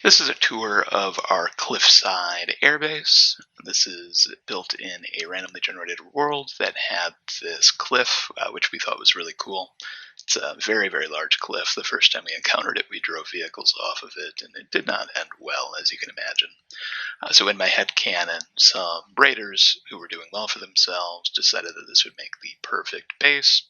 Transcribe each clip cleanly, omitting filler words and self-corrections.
This is a tour of our cliffside airbase. This is built in a randomly generated world that had this cliff, which we thought was really cool. It's a very, very large cliff. The first time we encountered it, we drove vehicles off of it, and it did not end well, as you can imagine. So in my head canon, some raiders who were doing well for themselves decided that this would make the perfect base.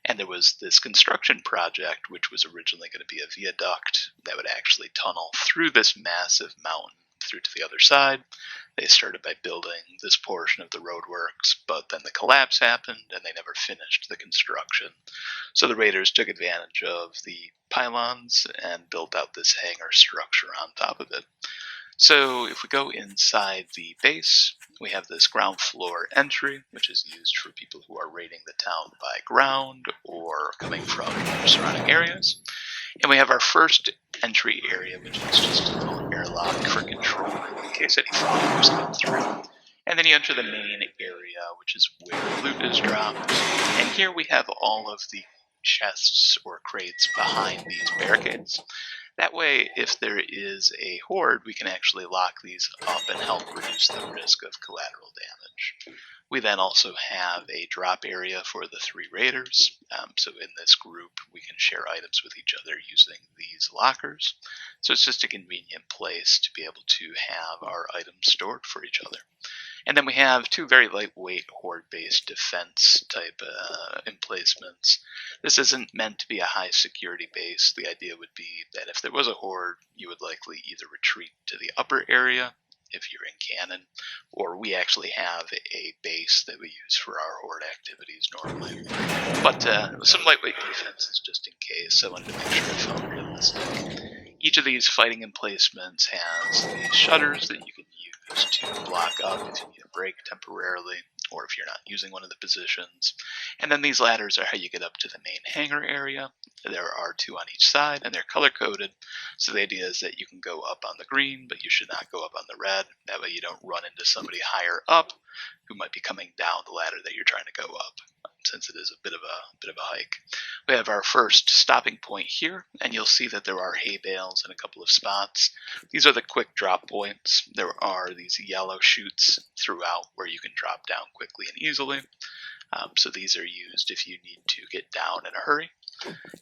And there was this construction project, which was originally going to be a viaduct that would actually tunnel through this massive mountain through to the other side. They started by building this portion of the roadworks, but then the collapse happened and they never finished the construction. So the raiders took advantage of the pylons and built out this hangar structure on top of it. So if we go inside the base, we have this ground floor entry, which is used for people who are raiding the town by ground or coming from surrounding areas. And we have our first entry area, which is just a little airlock for control in case any followers come through. And then you enter the main area, which is where loot is dropped. And here we have all of the chests or crates behind these barricades. That way, if there is a horde, we can actually lock these up and help reduce the risk of collateral damage. We then also have a drop area for the three raiders. So in this group, we can share items with each other using these lockers. So it's just a convenient place to be able to have our items stored for each other. And then we have two very lightweight horde-based defense type emplacements. This isn't meant to be a high security base. The idea would be that if there was a horde, you would likely either retreat to the upper area if you're in canon, or we actually have a base that we use for our horde activities normally. But some lightweight defenses just in case. I wanted to make sure it felt realistic. Each of these fighting emplacements has these shutters that you can use to block up if you need a break temporarily, or if you're not using one of the positions. And then these ladders are how you get up to the main hangar area. There are two on each side, and they're color-coded. So the idea is that you can go up on the green, but you should not go up on the red. That way you don't run into somebody higher up who might be coming down the ladder that you're trying to go up, since it is a bit of a hike. We have our first stopping point here, and you'll see that there are hay bales in a couple of spots. These are the quick drop points. There are these yellow chutes throughout where you can drop down quickly and easily. So these are used if you need to get down in a hurry.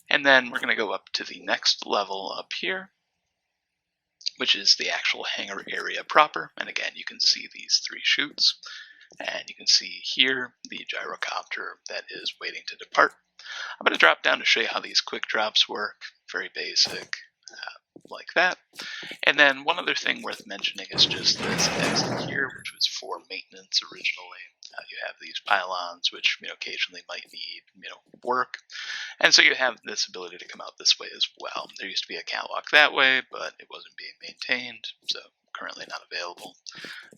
And then we're going to go up to the next level up here, which is the actual hangar area proper. And again, you can see these three chutes. And you can see here the gyrocopter that is waiting to depart. I'm going to drop down to show you how these quick drops work. Very basic, like that. And then one other thing worth mentioning is just this exit here, which was for maintenance originally. You have these pylons, which occasionally might need work, and so you have this ability to come out this way as well. There used to be a catwalk that way, but it wasn't being maintained, so currently not available.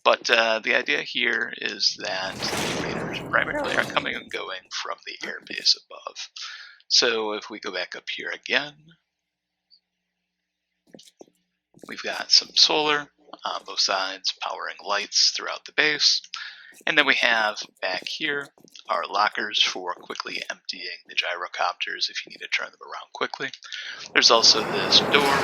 But the idea here is that the raiders primarily are coming and going from the airbase above. So if we go back up here again, we've got some solar on both sides powering lights throughout the base. And then we have back here our lockers for quickly emptying the gyrocopters if you need to turn them around quickly. There's also this door,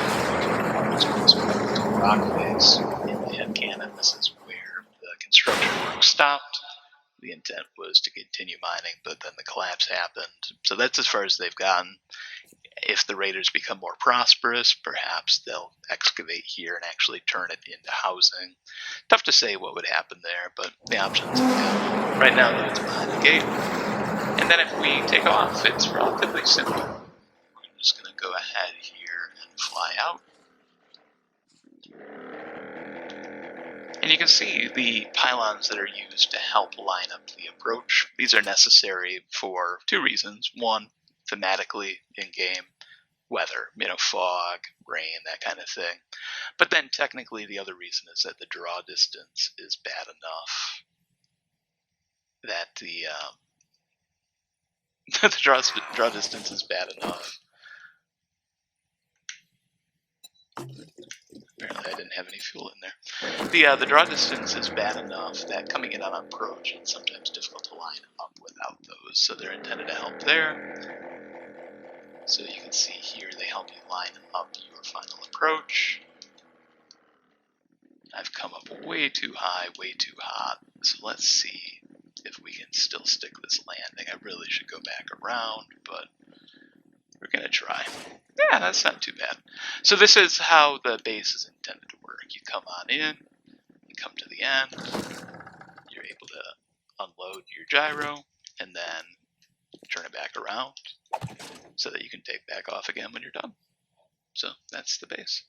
which goes to the rock face. In the head cannon, this is where the construction work stopped. The intent was to continue mining, but then the collapse happened. So that's as far as they've gotten. If the raiders become more prosperous, perhaps they'll excavate here and actually turn it into housing. Tough to say what would happen there, but the options are good. Right now, though, it's behind the gate. And then if we take off, it's relatively simple. We're just going to go ahead here and fly out. And you can see the pylons that are used to help line up the approach. These are necessary for two reasons. One, thematically in-game, weather, fog, rain, that kind of thing. But then technically the other reason is that the draw distance is bad enough that the draw distance is bad enough. Apparently I didn't have any fuel in there. The draw distance is bad enough that coming in on approach, it's sometimes difficult to line up without those. So they're intended to help there. So you can see here they help you line up your final approach. way too high, way too hot. So let's see if we can still stick this landing. I really should go back around, but we're going to try. Yeah, that's not too bad. So this is how the base is intended to work. You come on in, you come to the end, you're able to unload your gyro, and then turn it back around so that you can take back off again when you're done. So that's the base.